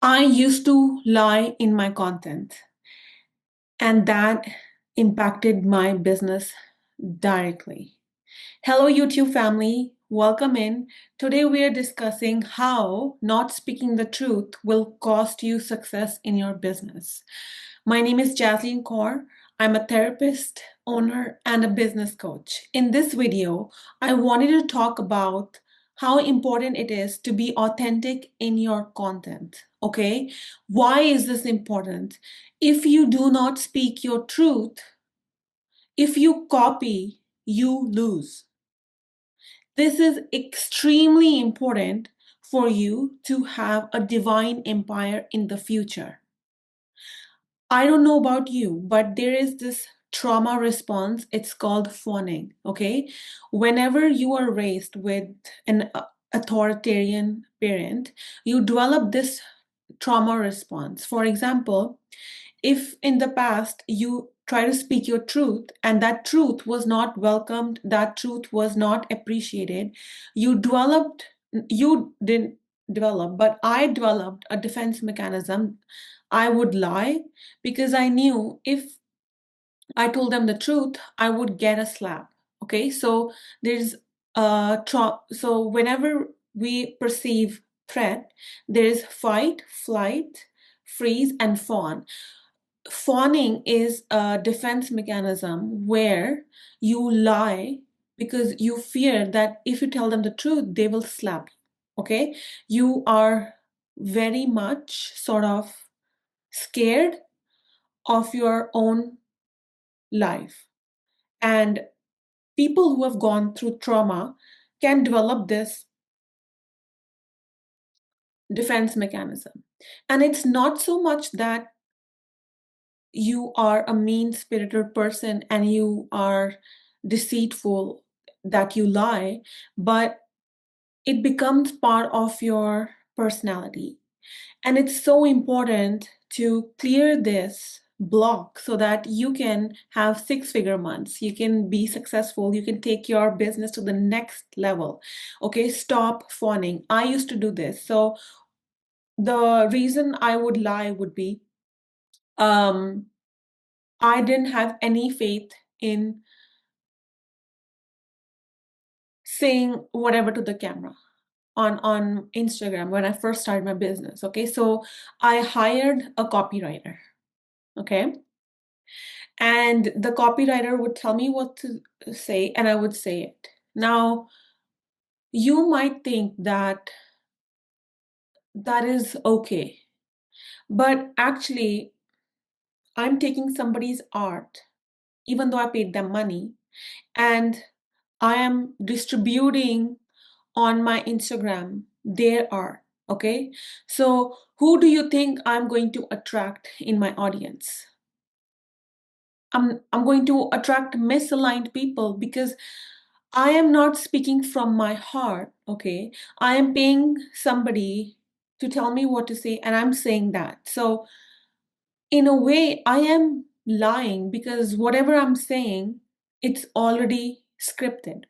I used to lie in my content, and that impacted my business directly. Hello, YouTube family. Welcome in. Today we are discussing how not speaking the truth will cost you success in your business. My name is Jasleen Kaur. I'm a therapist, owner, and a business coach. In this video, I wanted to talk about how important it is to be authentic in your content. Okay? Why is this important? If you do not speak your truth, if you copy, you lose. This is extremely important for you to have a divine empire in the future. I don't know about you, but there is this trauma response. It's called fawning. Okay. Whenever you are raised with an authoritarian parent, you develop this trauma response. For example, if in the past you try to speak your truth and that truth was not welcomed, that truth was not appreciated, you didn't develop, but I developed a defense mechanism. I would lie because I knew if I told them the truth, I would get a slap. Okay, so there's so whenever we perceive threat, there is fight, flight, freeze, and fawn. Fawning is a defense mechanism where you lie because you fear that if you tell them the truth, they will slap you. Okay? You are very much sort of scared of your own life. And people who have gone through trauma can develop this defense mechanism. And it's not so much that you are a mean-spirited person and you are deceitful, that you lie, but it becomes part of your personality. And it's so important to clear this block so that you can have six-figure months, you can be successful, you can take your business to the next level. Okay, stop fawning. I used to do this. So the reason I would lie would be um I didn't have any faith in saying whatever to the camera on Instagram when I first started my business. Okay, so I hired a copywriter. Okay, and the copywriter would tell me what to say, and I would say it. Now, you might think that that is okay, but actually, I'm taking somebody's art, even though I paid them money, and I am distributing on my Instagram their art. Okay. So who do you think I'm going to attract in my audience? I'm going to attract misaligned people because I am not speaking from my heart. Okay. I am paying somebody to tell me what to say, and I'm saying that. So in a way, I am lying because whatever I'm saying, it's already scripted.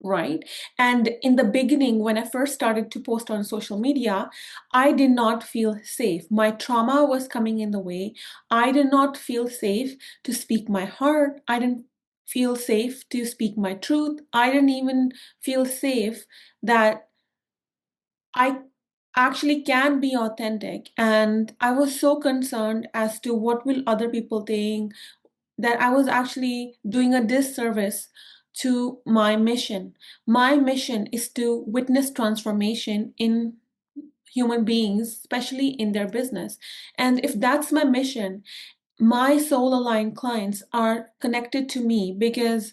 Right. And in the beginning, when I first started to post on social media, I did not feel safe. My trauma was coming in the way. I did not feel safe to speak my heart. I didn't feel safe to speak my truth. I didn't even feel safe that I actually can be authentic. And I was so concerned as to what will other people think, that I was actually doing a disservice to my mission. My mission is to witness transformation in human beings, especially in their business. And if that's my mission, my soul aligned clients are connected to me because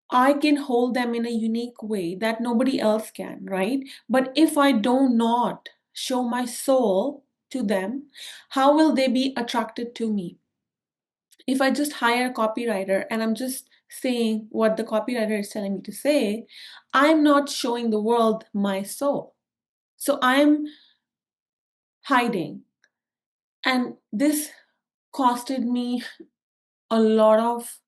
I can hold them in a unique way that nobody else can, right? But if I do not show my soul to them, how will they be attracted to me? If I just hire a copywriter and I'm just saying what the copywriter is telling me to say, I'm not showing the world my soul. So I'm hiding. And this costed me a lot of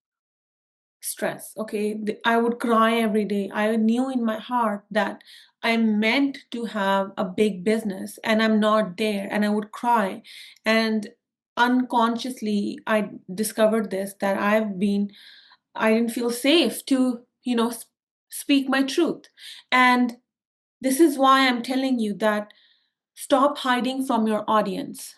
stress. Okay, I would cry every day. I knew in my heart that I'm meant to have a big business and I'm not there, and I would cry. And unconsciously, I discovered this, that I didn't feel safe to, speak my truth. And this is why I'm telling you that stop hiding from your audience.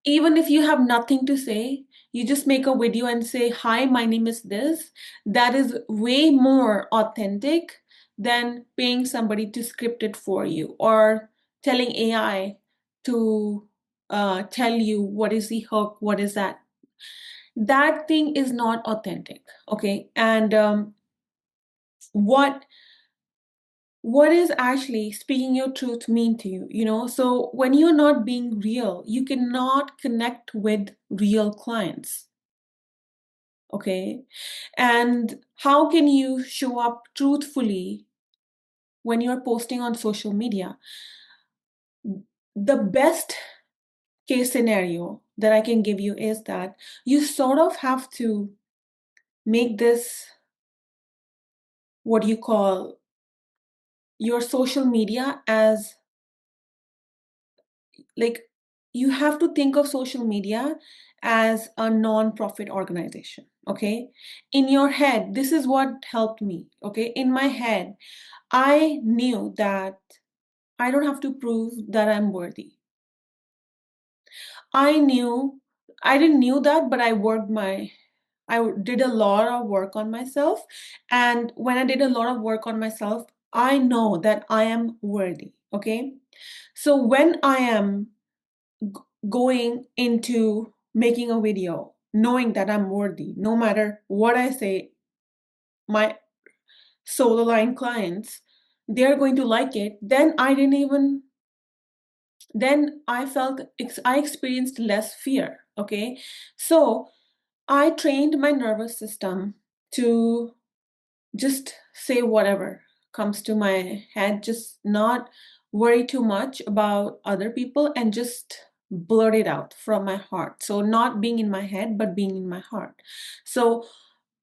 Even if you have nothing to say, you just make a video and say, "Hi, my name is this." That is way more authentic than paying somebody to script it for you, or telling AI to tell you what is the hook, what is that. That thing is not authentic. Okay. And what what is actually speaking your truth mean to you, so when you're not being real, you cannot connect with real clients. Okay. And how can you show up truthfully when you're posting on social media? The best case scenario that I can give you is that you sort of have to make this, what do you call, your social media as, like, you have to think of social media as a non-profit organization. Okay. In your head, this is what helped me. Okay. In my head, I knew that I don't have to prove that I'm worthy. I knew, I didn't knew that, but I did a lot of work on myself. And when I did a lot of work on myself, I know that I am worthy. Okay. So when I am going into making a video, knowing that I'm worthy, no matter what I say, my solo line clients, they're going to like it, then I experienced less fear. Okay. So I trained my nervous system to just say whatever comes to my head, just not worry too much about other people, and just blurt it out from my heart. So not being in my head, but being in my heart. So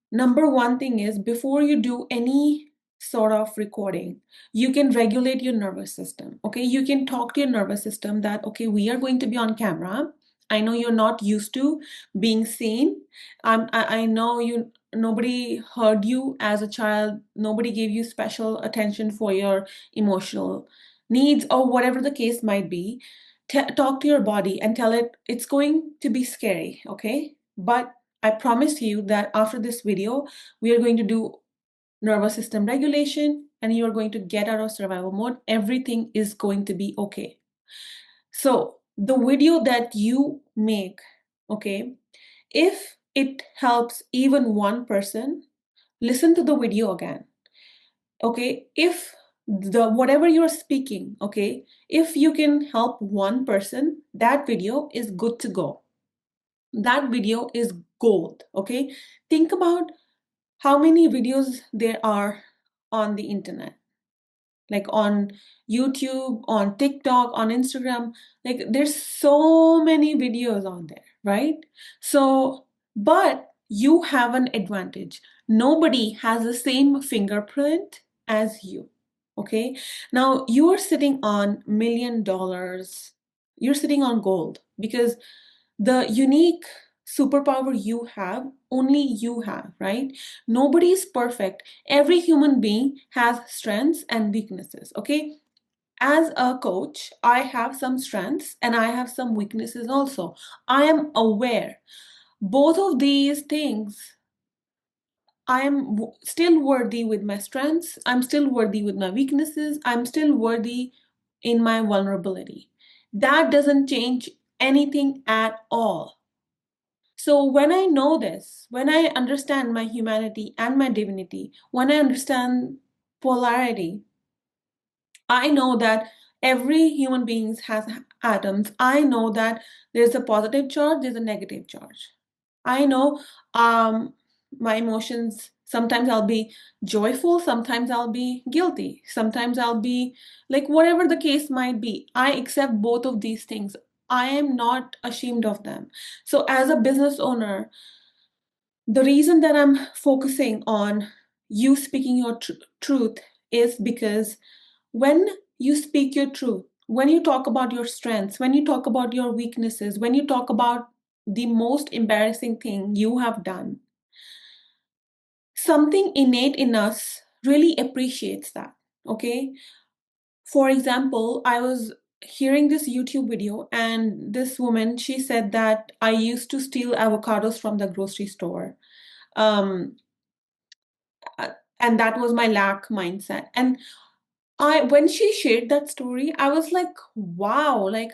number one thing is, before you do any sort of recording, you can regulate your nervous system. Okay. You can talk to your nervous system that, okay, we are going to be on camera. I know you're not used to being seen. I know nobody heard you as a child. Nobody gave you special attention for your emotional needs, or whatever the case might be. Talk to your body and tell it it's going to be scary. Okay. But I promise you that after this video, we are going to do nervous system regulation, and you are going to get out of survival mode. Everything is going to be okay. So the video that you make, okay, if it helps even one person, listen to the video again. Okay. If the whatever you're speaking, okay, if you can help one person, that video is good to go. That video is gold. Okay. Think about how many videos there are on the internet, like on YouTube, on TikTok, on Instagram. Like, there's so many videos on there, right? So, but you have an advantage. Nobody has the same fingerprint as you. Okay. Now you are sitting on $1 million. You're sitting on gold, because the unique superpower you have, only you have, right? Nobody is perfect. Every human being has strengths and weaknesses. Okay. As a coach, I have some strengths and I have some weaknesses also. I am aware. Both of these things, I am still worthy with my strengths. I'm still worthy with my weaknesses. I'm still worthy in my vulnerability. That doesn't change anything at all. So when I know this, when I understand my humanity and my divinity, when I understand polarity, I know that every human being has atoms. I know that there's a positive charge, there's a negative charge. I know my emotions, sometimes I'll be joyful, sometimes I'll be guilty, sometimes I'll be like, whatever the case might be. I accept both of these things. I am not ashamed of them. So as a business owner, The reason that I'm focusing on you speaking your truth is because when you speak your truth, when you talk about your strengths, when you talk about your weaknesses, when you talk about the most embarrassing thing you have done, something innate in us really appreciates that. Okay. For example, I was hearing this YouTube video, and this woman, she said that I used to steal avocados from the grocery store. Um, uh, and that was my lack mindset. And when she shared that story, I was like, wow, like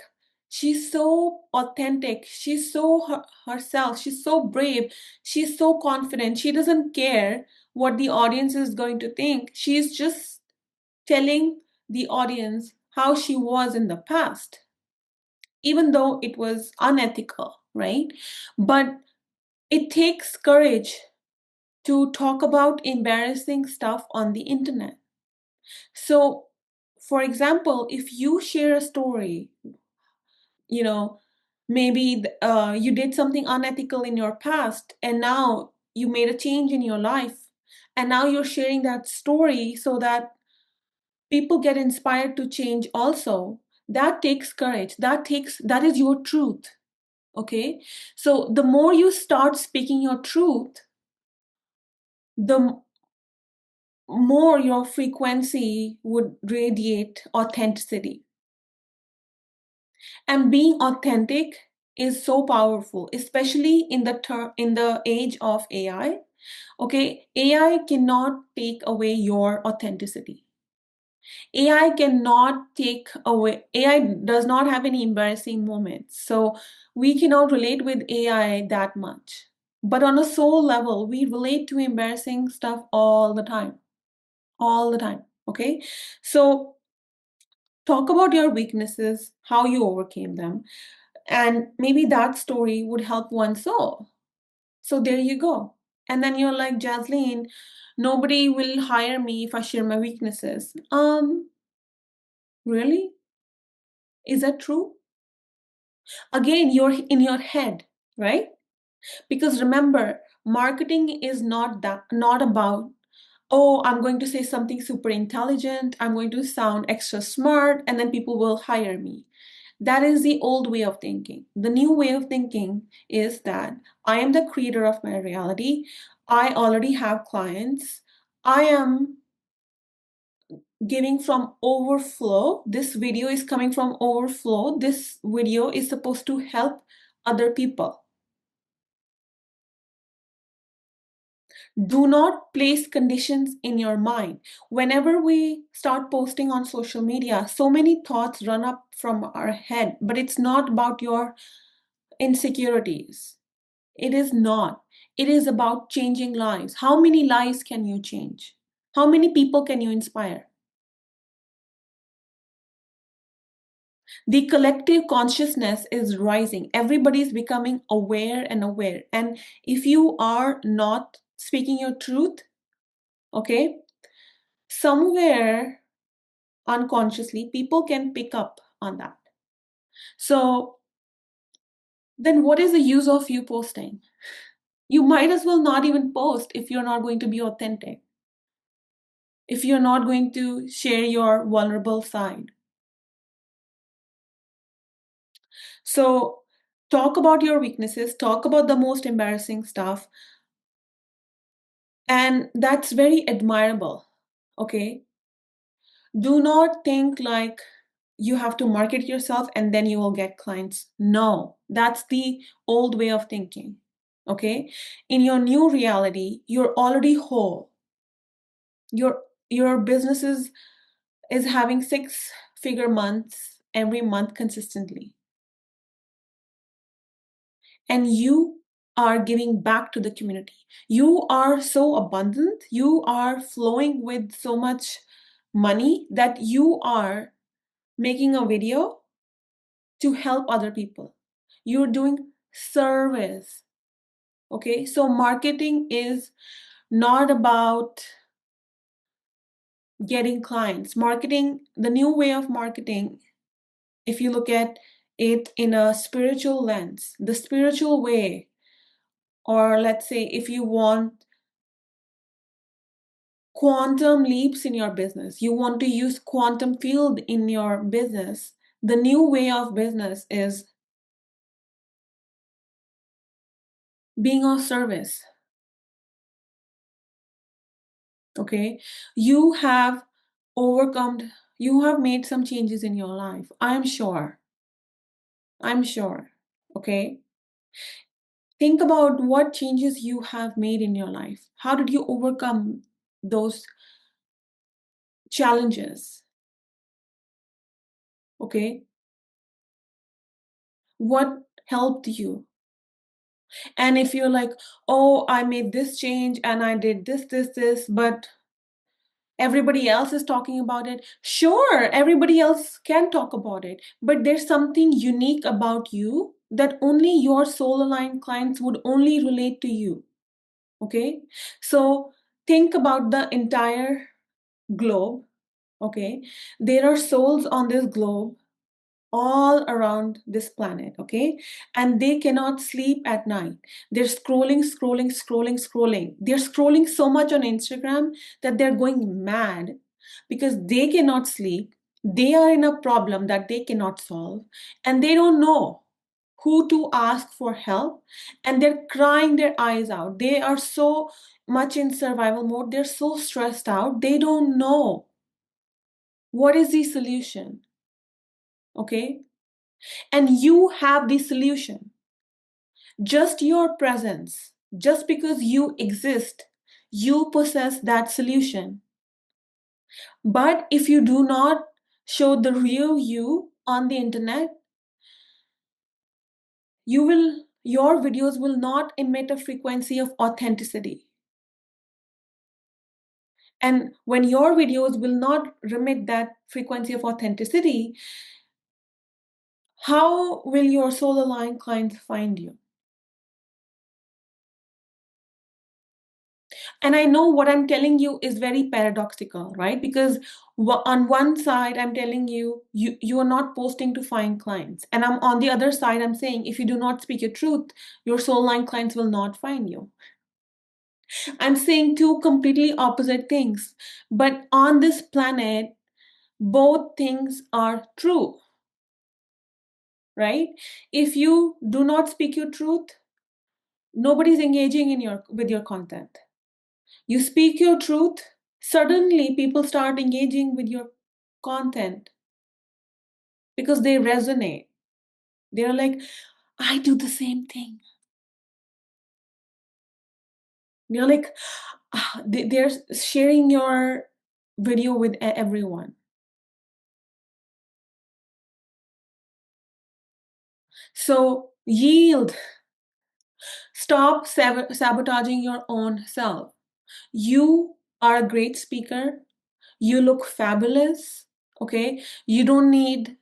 she's so authentic. She's so herself. She's so brave. She's so confident. She doesn't care what the audience is going to think. She's just telling the audience how she was in the past, even though it was unethical, right? But it takes courage to talk about embarrassing stuff on the internet. So, for example, if you share a story, you know, maybe you did something unethical in your past and now you made a change in your life, and now you're sharing that story so that people get inspired to change also. That takes courage. That is your truth. Okay? So the more you start speaking your truth, the more your frequency would radiate authenticity. And being authentic is so powerful, especially in the age of AI. Okay, AI cannot take away your authenticity. AI cannot take away, AI does not have any embarrassing moments. So we cannot relate with AI that much. But on a soul level, we relate to embarrassing stuff all the time. All the time. Okay. So talk about your weaknesses, how you overcame them, and maybe that story would help one soul. So there you go. And then you're like, Jasleen, nobody will hire me if I share my weaknesses. Really? Is that true? Again, you're in your head, right? Because remember, marketing is not about, oh, I'm going to say something super intelligent, I'm going to sound extra smart, and then people will hire me. That is the old way of thinking. The new way of thinking is that I am the creator of my reality. I already have clients. I am giving from overflow. This video is coming from overflow. This video is supposed to help other people. Do not place conditions in your mind. Whenever we start posting on social media, so many thoughts run up from our head, but it's not about your insecurities. It is not. It is about changing lives. How many lives can you change? How many people can you inspire? The collective consciousness is rising. Everybody is becoming aware and aware. And if you are not speaking your truth, okay, somewhere unconsciously, people can pick up on that. So then what is the use of you posting? You might as well not even post if you're not going to be authentic, if you're not going to share your vulnerable side. So talk about your weaknesses, talk about the most embarrassing stuff. And that's very admirable. Okay. Do not think like you have to market yourself and then you will get clients. No, that's the old way of thinking. Okay. In your new reality, you're already whole. Your business is having 6-figure months every month consistently. And you are giving back to the community. You are so abundant. You are flowing with so much money that you are making a video to help other people. You're doing service. Okay, so marketing is not about getting clients. Marketing, the new way of marketing, if you look at it in a spiritual lens, the spiritual way or let's say if you want quantum leaps in your business, you want to use quantum field in your business, the new way of business is being of service. Okay, you have overcome, you have made some changes in your life. I'm sure. Okay, think about what changes you have made in your life. How did you overcome those challenges? Okay, what helped you? And if you're like, oh, I made this change and I did this, but everybody else is talking about it. Sure, everybody else can talk about it, but there's something unique about you that only your soul aligned clients would only relate to you. Okay, so think about the entire globe. Okay, there are souls on this globe all around this planet, okay? And they cannot sleep at night. They're scrolling. They're scrolling so much on Instagram that they're going mad because they cannot sleep. They are in a problem that they cannot solve, and they don't know who to ask for help, and they're crying their eyes out. They are so much in survival mode. They're so stressed out. They don't know what is the solution, okay? And you have the solution. Just your presence, just because you exist, you possess that solution. But if you do not show the real you on the internet, your videos will not emit a frequency of authenticity. And when your videos will not remit that frequency of authenticity, how will your soul aligned clients find you? And I know what I'm telling you is very paradoxical, right? Because on one side, I'm telling you, you are not posting to find clients. And I'm on the other side, I'm saying, if you do not speak your truth, your soul line clients will not find you. I'm saying two completely opposite things. But on this planet, both things are true, right? If you do not speak your truth, nobody's engaging with your content. You speak your truth, suddenly people start engaging with your content because they resonate. They're like, I do the same thing. They're like, they're sharing your video with everyone. So yield. Stop sabotaging your own self. You are a great speaker. You look fabulous. Okay. You don't need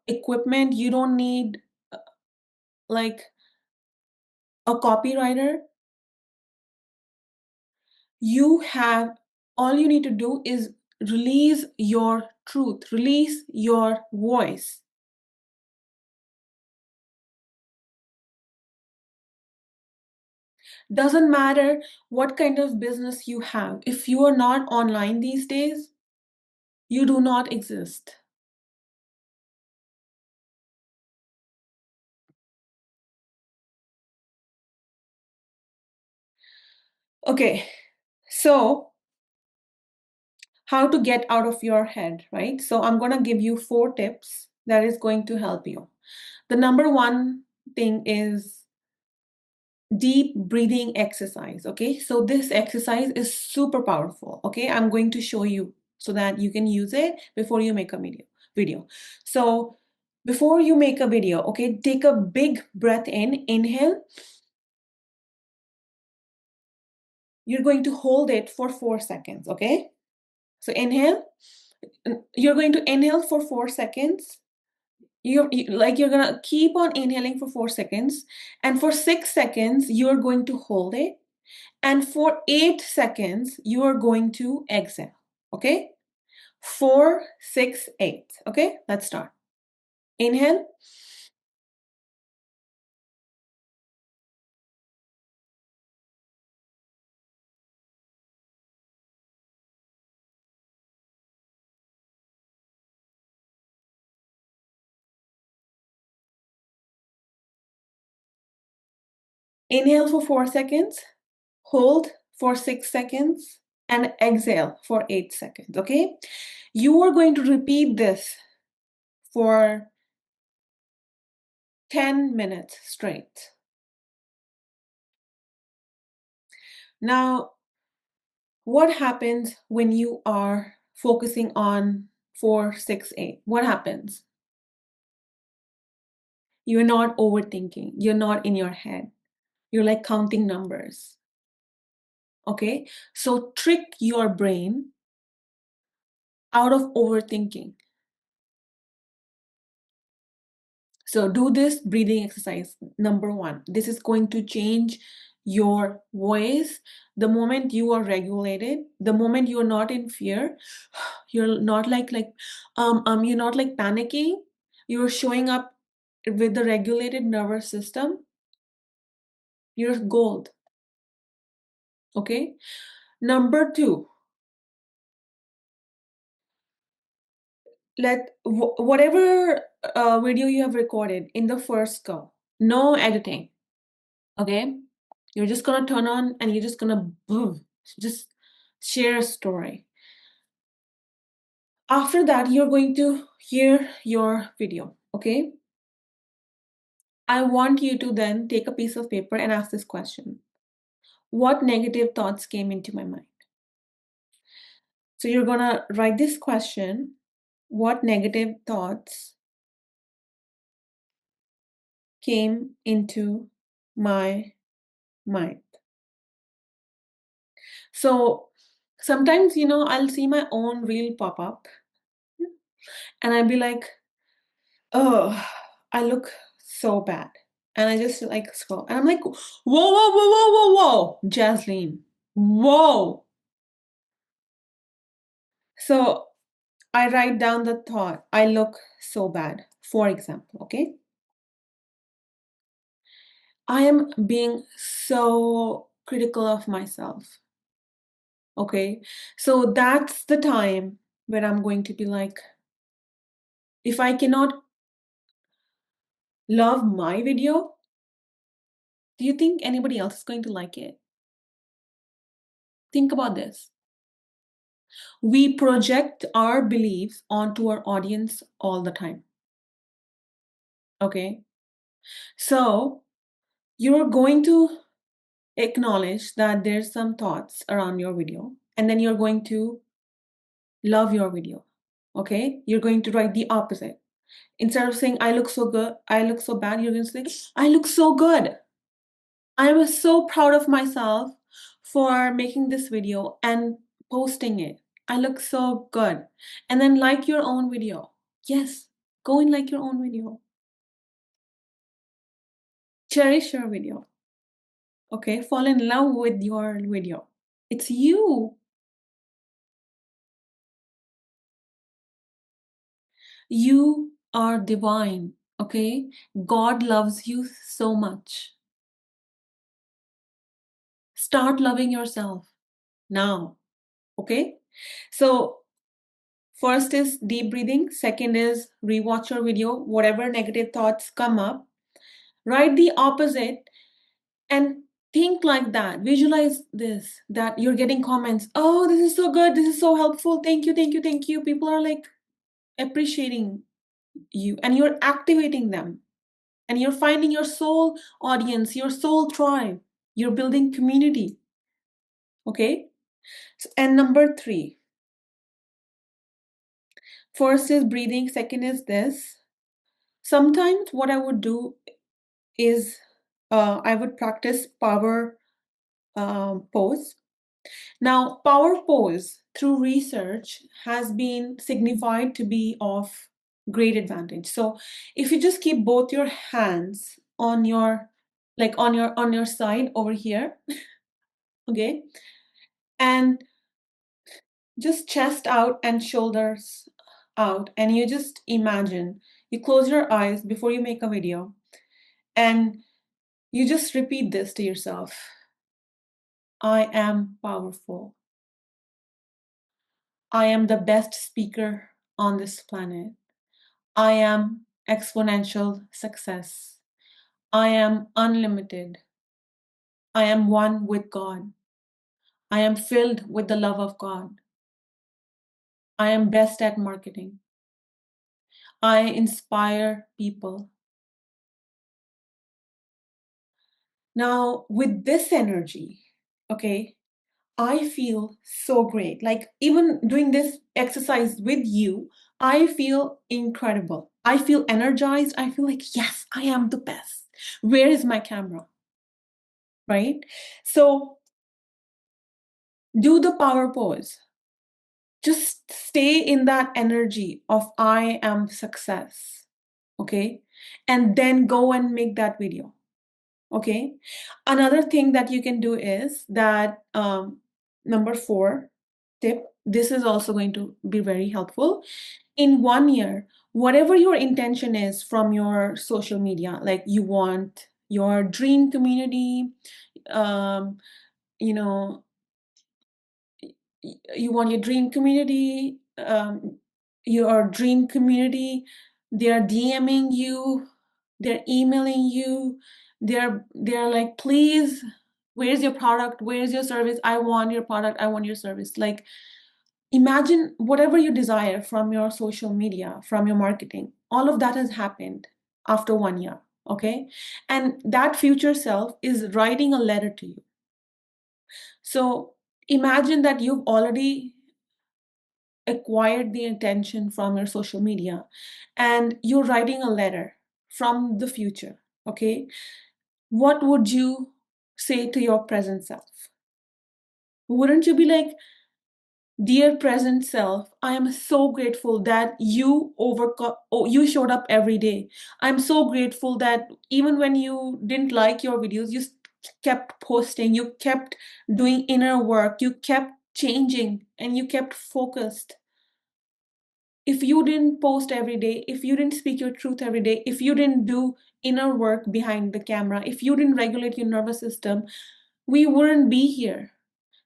equipment. You don't need like a copywriter. You have, all you need to do is release your truth, release your voice. Doesn't matter what kind of business you have. If you are not online these days, you do not exist. Okay, so how to get out of your head, right? So I'm going to give you 4 tips that is going to help you. The number one thing is deep breathing exercise. Okay, so this exercise is super powerful. Okay, I'm going to show you so that you can use it before you make a video. So before you make a video, okay, take a big breath in, inhale. You're going to hold it for 4 seconds. Okay, so inhale. You're going to inhale for 4 seconds. You're gonna keep on inhaling for 4 seconds, and for 6 seconds you're going to hold it, and for 8 seconds you are going to exhale. Okay, 4, 6, 8. Okay, let's start. Inhale, Inhale for 4 seconds, hold for 6 seconds, and exhale for 8 seconds, okay? You are going to repeat this for 10 minutes straight. Now, what happens when you are focusing on 4, 6, 8? What happens? You're not overthinking. You're not in your head. You're like counting numbers. Okay? So trick your brain out of overthinking. So do this breathing exercise. Number 1, this is going to change your voice. The moment you are regulated, the moment you're not in fear, you're not you're not like panicking, you're showing up with the regulated nervous system, you're gold. Okay? Number 2, whatever video you have recorded in the first go, no editing. Okay? You're just gonna turn on and you're just gonna just share a story. After that, you're going to hear your video. Okay? I want you to then take a piece of paper and ask this question: what negative thoughts came into my mind? So you're gonna write this question: what negative thoughts came into my mind? So sometimes, I'll see my own reel pop up and I'll be like, oh, I look so bad. And I just like scroll. And I'm like, whoa, whoa, whoa, whoa, whoa, whoa, Jasleen, whoa. So I write down the thought, I look so bad, for example, okay? I am being so critical of myself, okay? So that's the time when I'm going to be like, if I cannot love my video, do you think anybody else is going to like it? Think about this. We project our beliefs onto our audience all the time. Okay? So you're going to acknowledge that there's some thoughts around your video, and then you're going to love your video. Okay? You're going to write the opposite. Instead of saying, I look so good, I look so bad, you're going to say, I look so good. I was so proud of myself for making this video and posting it. I look so good. And then like your own video. Yes, go and like your own video. Cherish your video. Okay, fall in love with your video. It's you. You are divine. Okay, God loves you so much. Start loving yourself now. Okay, so first is deep breathing. Second is rewatch your video. Whatever negative thoughts come up, write the opposite and think like that. Visualize this, that you're getting comments. Oh, this is so good. This is so helpful. Thank you, thank you, thank you. People are like appreciating you and you're activating them. And you're finding your soul audience, your soul tribe. You're building community. Okay? And number 3, first is breathing. Second is this. Sometimes what I would do is I would practice power pose. Now, power pose through research has been signified to be of great advantage. So if you just keep both your hands on your on your side over here, okay, and just chest out and shoulders out, and you just imagine you close your eyes before you make a video and you just repeat this to yourself: I am powerful. I am the best speaker on this planet. I am exponential success. I am unlimited. I am one with God. I am filled with the love of God. I am best at marketing. I inspire people. Now, with this energy, okay, I feel so great. Like, even doing this exercise with you, I feel incredible. I feel energized. I feel like, yes, I am the best. Where is my camera? Right? So, do the power pose. Just stay in that energy of I am success. Okay? And then go and make that video. Okay. Another thing that you can do is that number 4 tip, this is also going to be very helpful. In 1 year, whatever your intention is from your social media, like you want your dream community, um, you know, you want your dream community, they're DMing you, they're emailing you, they're like, please, where's your product, where's your service, I want your product, I want your service. Like, imagine whatever you desire from your social media, from your marketing, all of that has happened after 1 year. Okay, and that future self is writing a letter to you. So imagine that you've already acquired the attention from your social media and you're writing a letter from the future. Okay, what would you say to your present self? Wouldn't you be like, dear present self, I am so grateful that you showed up every day. I'm so grateful that even when you didn't like your videos, you kept posting, you kept doing inner work, you kept changing, and you kept focused. If you didn't post every day, if you didn't speak your truth every day, if you didn't do inner work behind the camera, if you didn't regulate your nervous system, we wouldn't be here.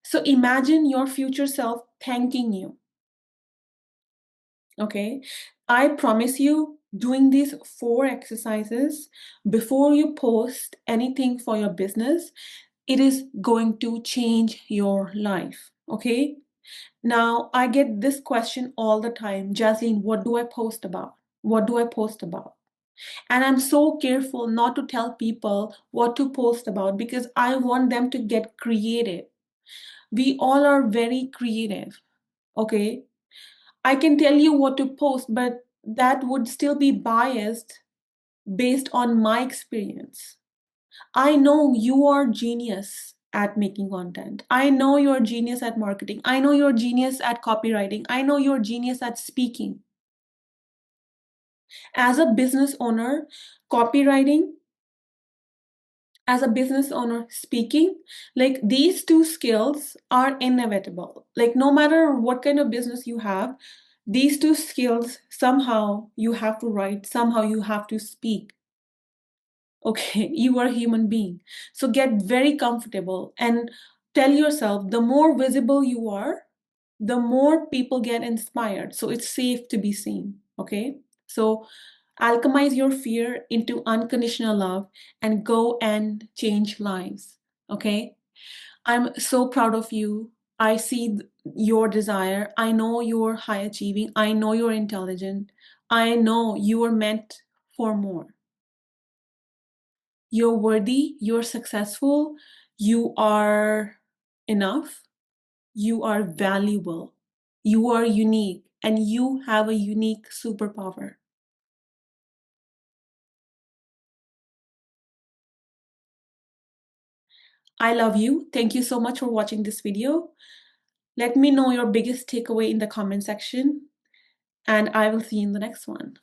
So imagine your future self thanking you. Okay, I promise you, doing these 4 exercises before you post anything for your business, it is going to change your life. Okay, now I get this question all the time, Jasleen, what do I post about? What do I post about? And I'm so careful not to tell people what to post about because I want them to get creative. We all are very creative. Okay, I can tell you what to post, but that would still be biased based on my experience. I know you are genius at making content. I know you're genius at marketing. I know you're genius at copywriting. I know you're genius at speaking. As a business owner, copywriting, as a business owner, speaking, like these two skills are inevitable. Like no matter what kind of business you have, these two skills, somehow you have to write, somehow you have to speak. Okay, you are a human being. So get very comfortable and tell yourself the more visible you are, the more people get inspired. So it's safe to be seen. Okay, so alchemize your fear into unconditional love and go and change lives. Okay, I'm so proud of you. I see your desire. I know you're high achieving. I know you're intelligent. I know you are meant for more. You're worthy, you're successful, you are enough, you are valuable, you are unique, and you have a unique superpower. I love you. Thank you so much for watching this video. Let me know your biggest takeaway in the comment section, and I will see you in the next one.